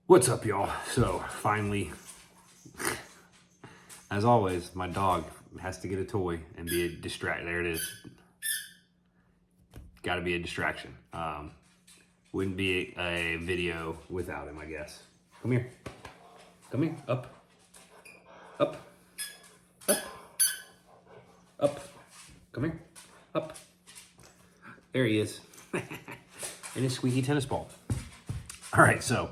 What's up, y'all? So, finally, as always, my dog has to get a toy and be a distract. There it is. Got to be a distraction. Wouldn't be a video without him, I guess. Come here. Come here. Up. Up. Up. Up. Come here. Up. There he is. And his squeaky tennis ball. All right, so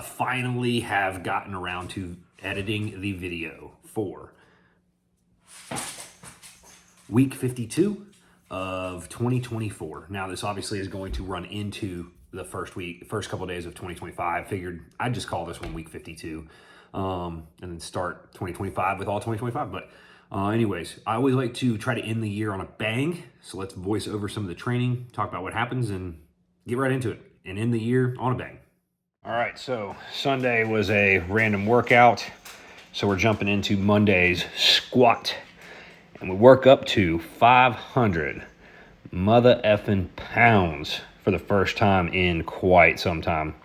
finally have gotten around to editing the video for week 52 of 2024. Now, this obviously is going to run into the first couple of days of 2025. Figured I'd just call this one week 52 and then start 2025 with all 2025. But anyways, I always like to try to end the year on a bang. So let's voice over some of the training, talk about what happens, and get right into it and end the year on a bang. All right, so Sunday was a random workout. So we're jumping into Monday's squat. And we work up to 500 mother effing pounds for the first time in quite some time.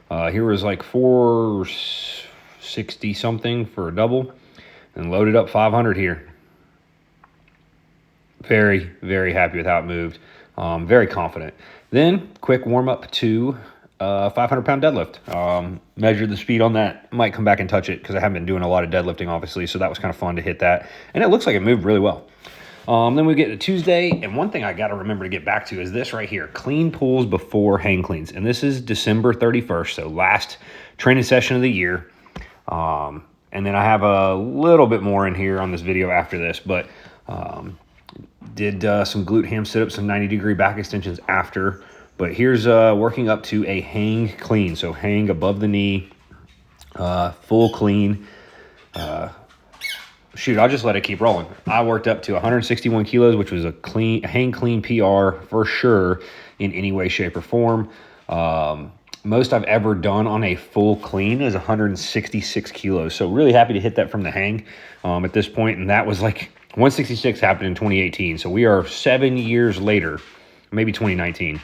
Here was like 460 something for a double and loaded up 500 here. Very, very happy with how it moved. Very confident. Then quick warm up to 500 pound deadlift. Measured the speed on that. Might come back and touch it because I haven't been doing a lot of deadlifting, obviously. So that was kind of fun to hit that. And it looks like it moved really well. Then we get to Tuesday. And one thing I got to remember to get back to is this right here. Clean pulls before hang cleans. And this is December 31st. So last training session of the year. And then I have a little bit more in here on this video after this. But did some glute ham sit-ups, some 90-degree back extensions after. But here's working up to a hang clean. So hang above the knee, full clean. Shoot, I'll just let it keep rolling. I worked up to 161 kilos, which was a hang clean PR for sure in any way, shape, or form. Most I've ever done on a full clean is 166 kilos. So really happy to hit that from the hang at this point. And that was like 166 happened in 2018. So we are 7 years later, maybe 2019.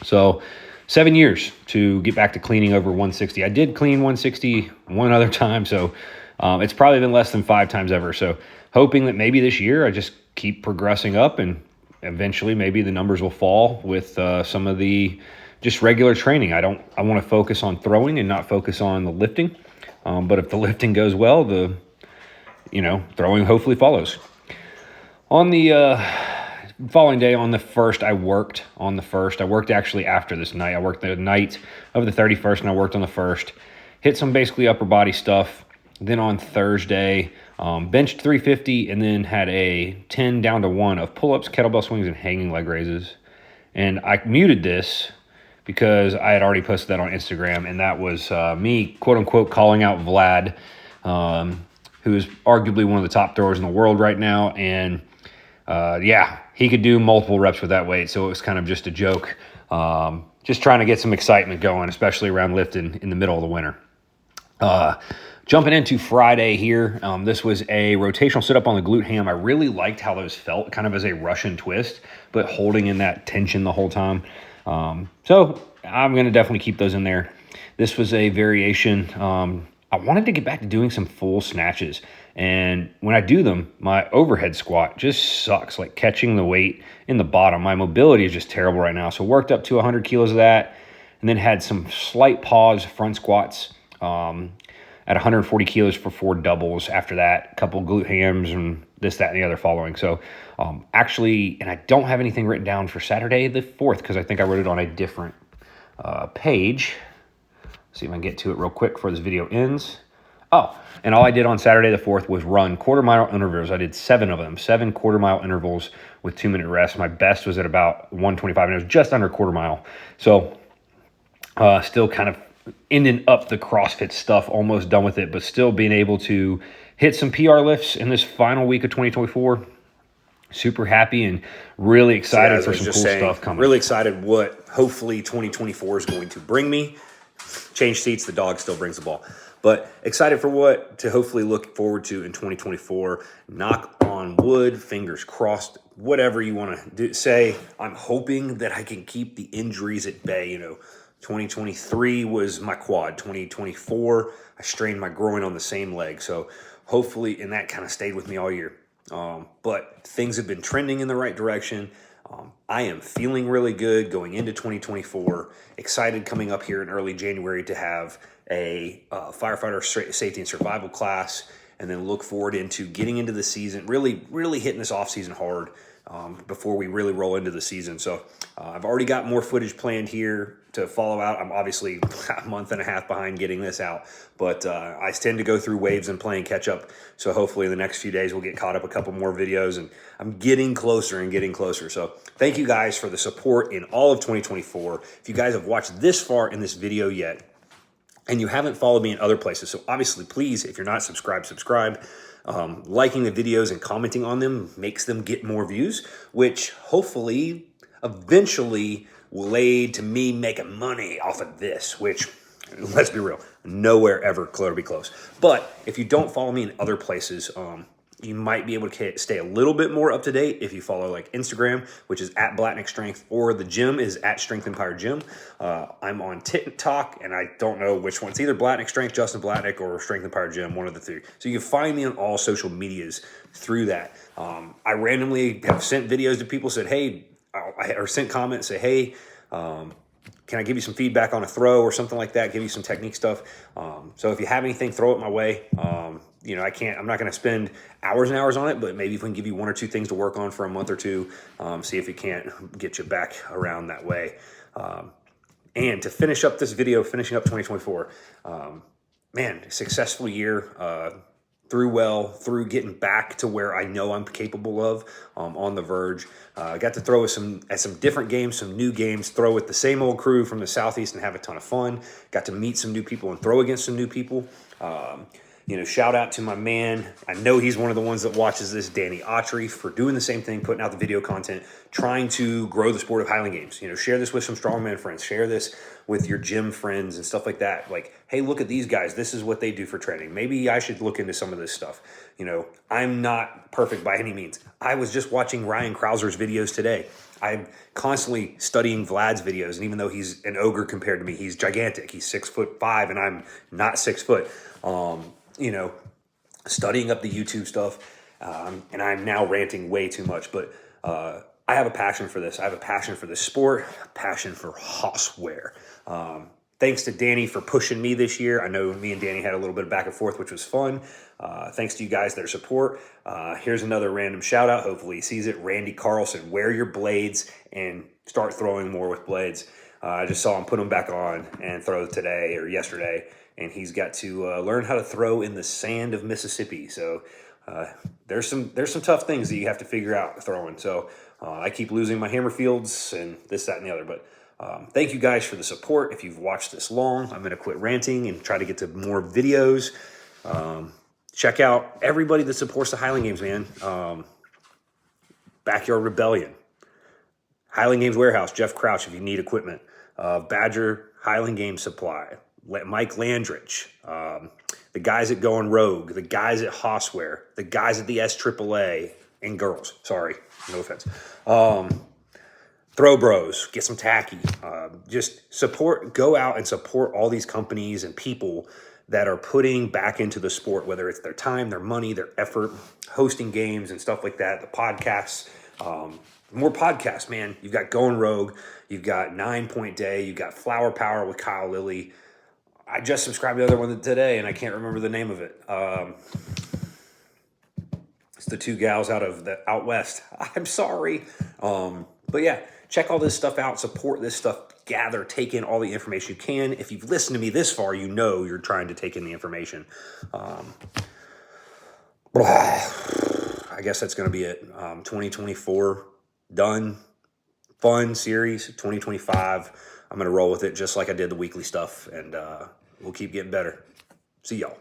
So 7 years to get back to cleaning over 160. I did clean 160 one other time, so it's probably been less than 5 times ever. So hoping that maybe this year I just keep progressing up and eventually maybe the numbers will fall with some of the just regular training. I want to focus on throwing and not focus on the lifting. But if the lifting goes well, the throwing hopefully follows. On the following day, on the 1st, I worked actually after this night. I worked the night of the 31st, and I worked on the 1st. Hit some basically upper body stuff. Then on Thursday, benched 350, and then had a 10 down to 1 of pull-ups, kettlebell swings, and hanging leg raises. And I muted this because I had already posted that on Instagram, and that was me, quote-unquote, calling out Vlad, who is arguably one of the top throwers in the world right now, and he could do multiple reps with that weight, so it was kind of just a joke. Just trying to get some excitement going, especially around lifting in the middle of the winter. Jumping into Friday here, this was a rotational sit-up on the glute ham. I really liked how those felt, kind of as a Russian twist, but holding in that tension the whole time. So I'm going to definitely keep those in there. This was a variation. I wanted to get back to doing some full snatches. And when I do them, my overhead squat just sucks, like catching the weight in the bottom. My mobility is just terrible right now. So worked up to 100 kilos of that, and then had some slight pause front squats at 140 kilos for 4 doubles after that, a couple glute hams and this, that, and the other following. So actually, and I don't have anything written down for Saturday the 4th because I think I wrote it on a different page. See if I can get to it real quick before this video ends. Oh, and all I did on Saturday the 4th was run quarter-mile intervals. I did 7 of them, 7 quarter-mile intervals with 2-minute rest. My best was at about 125, and it was just under quarter mile. So still kind of ending up the CrossFit stuff, almost done with it, but still being able to hit some PR lifts in this final week of 2024. Super happy and really excited for some cool stuff coming. Really excited what hopefully 2024 is going to bring me. Change seats, the dog still brings the ball. But excited for what to hopefully look forward to in 2024. Knock on wood, fingers crossed, whatever you want to say. I'm hoping that I can keep the injuries at bay, 2023 was my quad. 2024, I strained my groin on the same leg. So hopefully, and that kind of stayed with me all year. But things have been trending in the right direction. I am feeling really good going into 2024. Excited coming up here in early January to have a firefighter safety and survival class, and then look forward into getting into the season, really hitting this off season hard before we really roll into the season. So I've already got more footage planned here to follow out. I'm obviously a month and a half behind getting this out, but I tend to go through waves and playing catch up. So hopefully in the next few days we'll get caught up a couple more videos, and I'm getting closer and getting closer. So thank you guys for the support in all of 2024. If you guys have watched this far in this video yet, and you haven't followed me in other places, so obviously, please, if you're not subscribed, subscribe. Liking the videos and commenting on them makes them get more views, which hopefully eventually will lead to me making money off of this, which, let's be real, nowhere ever to be close. But if you don't follow me in other places, you might be able to stay a little bit more up to date if you follow like Instagram, which is at Blatnick Strength, or the gym is at Strength Empire Gym. I'm on TikTok, and I don't know which one. It's either Blatnick Strength, Justin Blatnick, or Strength Empire Gym, one of the three. So you can find me on all social medias through that. I randomly have sent videos to people, said, hey, or sent comments, say, hey, can I give you some feedback on a throw or something like that? Give you some technique stuff. So if you have anything, throw it my way. I'm not going to spend hours and hours on it, but maybe if we can give you one or two things to work on for a month or two, see if we can't get you back around that way. And to finish up this video, finishing up 2024, successful year, through getting back to where I know I'm capable of, on the verge. I got to throw at some different games, some new games, throw with the same old crew from the Southeast and have a ton of fun. Got to meet some new people and throw against some new people. Shout out to my man. I know he's one of the ones that watches this, Danny Autry, for doing the same thing, putting out the video content, trying to grow the sport of Highland Games. Share this with some strongman friends. Share this with your gym friends and stuff like that. Like, hey, look at these guys. This is what they do for training. Maybe I should look into some of this stuff. I'm not perfect by any means. I was just watching Ryan Krauser's videos today. I'm constantly studying Vlad's videos, and even though he's an ogre compared to me, he's gigantic. He's 6'5", and I'm not 6 foot. Studying up the YouTube stuff, and I'm now ranting way too much, but I have a passion for this. I have a passion for this sport, a passion for houseware. Thanks to Danny for pushing me this year. I know me and Danny had a little bit of back and forth, which was fun. Thanks to you guys, their support. Here's another random shout out. Hopefully he sees it. Randy Carlson, wear your blades and start throwing more with blades. I just saw him put them back on and throw today or yesterday, and he's got to learn how to throw in the sand of Mississippi. So there's some tough things that you have to figure out throwing. So I keep losing my hammer fields and this, that, and the other. But thank you guys for the support. If you've watched this long, I'm going to quit ranting and try to get to more videos. Check out everybody that supports the Highland Games, man. Backyard Rebellion, Highland Games Warehouse, Jeff Crouch, if you need equipment. Badger Highland Games Supply, Mike Landrich, the guys at Going Rogue, the guys at Houseware, the guys at the SAAA, and girls. Sorry, no offense. Throw Bros, get some tacky. Just go out and support all these companies and people that are putting back into the sport, whether it's their time, their money, their effort, hosting games and stuff like that, the podcasts. More podcasts, man. You've got Going Rogue, you've got 9 Point Day, you've got Flower Power with Kyle Lilly. I just subscribed to the other one today, and I can't remember the name of it. It's the two gals out west. I'm sorry. But yeah, check all this stuff out, support this stuff, gather, take in all the information you can. If you've listened to me this far, you know you're trying to take in the information. I guess that's going to be it. 2024, done. Fun series. 2025, I'm going to roll with it just like I did the weekly stuff, and we'll keep getting better. See y'all.